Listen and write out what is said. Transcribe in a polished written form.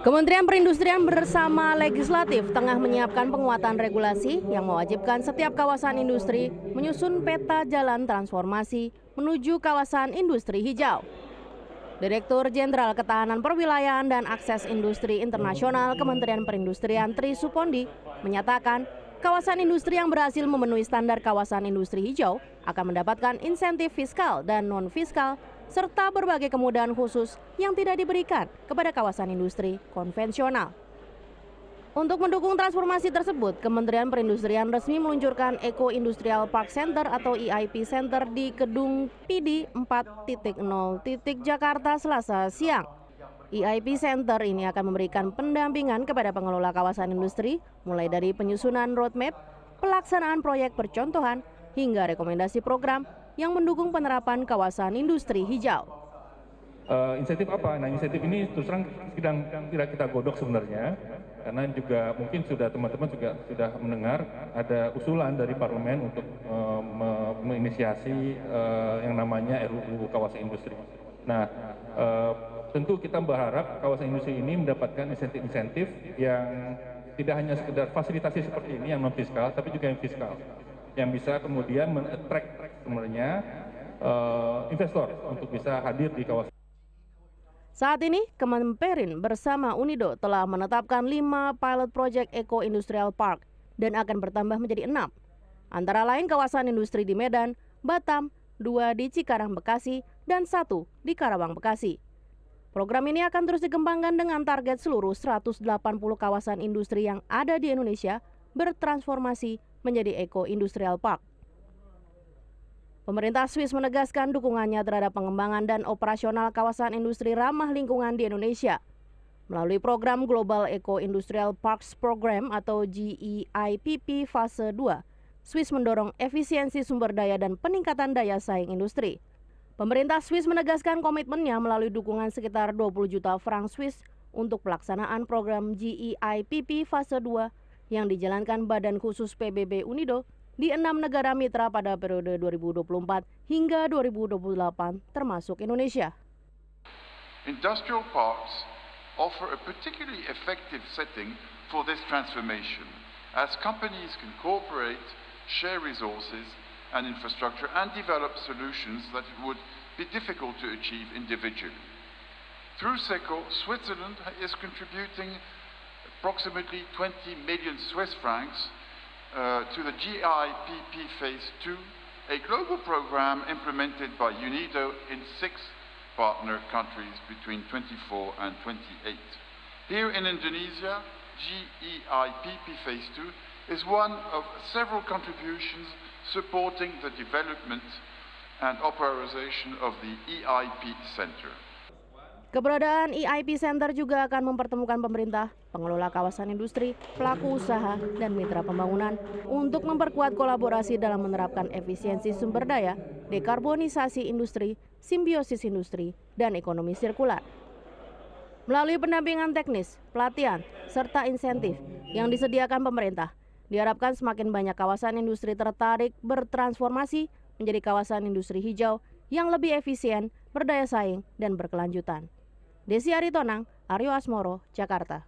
Kementerian Perindustrian bersama Legislatif tengah menyiapkan penguatan regulasi yang mewajibkan setiap kawasan industri menyusun peta jalan transformasi menuju kawasan industri hijau. Direktur Jenderal Ketahanan Perwilayahan dan Akses Industri Internasional Kementerian Perindustrian Tri Supondi menyatakan kawasan industri yang berhasil memenuhi standar kawasan industri hijau akan mendapatkan insentif fiskal dan non-fiskal serta berbagai kemudahan khusus yang tidak diberikan kepada kawasan industri konvensional. Untuk mendukung transformasi tersebut, Kementerian Perindustrian resmi meluncurkan Eco Industrial Park Center atau EIP Center di Gedung PD 4.0 Jakarta Selasa siang. EIP Center ini akan memberikan pendampingan kepada pengelola kawasan industri, mulai dari penyusunan roadmap, pelaksanaan proyek percontohan, hingga rekomendasi program yang mendukung penerapan kawasan industri hijau. Insentif apa? Nah, insentif ini terus terang sedang tidak kita godok sebenarnya, karena juga mungkin teman-teman juga sudah mendengar ada usulan dari parlemen untuk menginisiasi yang namanya RUU kawasan industri. Nah, tentu kita berharap kawasan industri ini mendapatkan insentif-insentif yang tidak hanya sekedar fasilitasi seperti ini yang non fiskal, tapi juga yang fiskal, yang bisa kemudian men-attract sebenarnya investor untuk bisa hadir di kawasan. Saat ini, Kemenperin bersama Unido telah menetapkan 5 pilot project Eco Industrial Park dan akan bertambah menjadi 6. Antara lain kawasan industri di Medan, Batam, 2 di Cikarang, Bekasi, dan 1 di Karawang, Bekasi. Program ini akan terus dikembangkan dengan target seluruh 180 kawasan industri yang ada di Indonesia bertransformasi menjadi Eco Industrial Park. Pemerintah Swiss menegaskan dukungannya terhadap pengembangan dan operasional kawasan industri ramah lingkungan di Indonesia. Melalui program Global Eco Industrial Parks Program atau GEIPP Fase 2, Swiss mendorong efisiensi sumber daya dan peningkatan daya saing industri. Pemerintah Swiss menegaskan komitmennya melalui dukungan sekitar 20 juta franc Swiss untuk pelaksanaan program GEIPP Fase 2 yang dijalankan Badan Khusus PBB Unido di 6 negara mitra pada periode 2024 hingga 2028 termasuk Indonesia. Industrial parks offer a particularly effective setting for this transformation as companies can cooperate, share resources and infrastructure and develop solutions that would be difficult to achieve individually. Through SECO, Switzerland is contributing approximately 20 million Swiss francs to the GIPP Phase 2, a global program implemented by UNIDO in 6 partner countries between 24 and 28. Here in Indonesia, GEIPP Phase 2 is one of several contributions supporting the development and operationalization of the EIP Center. Keberadaan EIP Center juga akan mempertemukan pemerintah, pengelola kawasan industri, pelaku usaha, dan mitra pembangunan untuk memperkuat kolaborasi dalam menerapkan efisiensi sumber daya, dekarbonisasi industri, simbiosis industri, dan ekonomi sirkular. Melalui pendampingan teknis, pelatihan, serta insentif yang disediakan pemerintah, diharapkan semakin banyak kawasan industri tertarik bertransformasi menjadi kawasan industri hijau yang lebih efisien, berdaya saing, dan berkelanjutan. Desi Aritonang, Aryo Asmoro, Jakarta.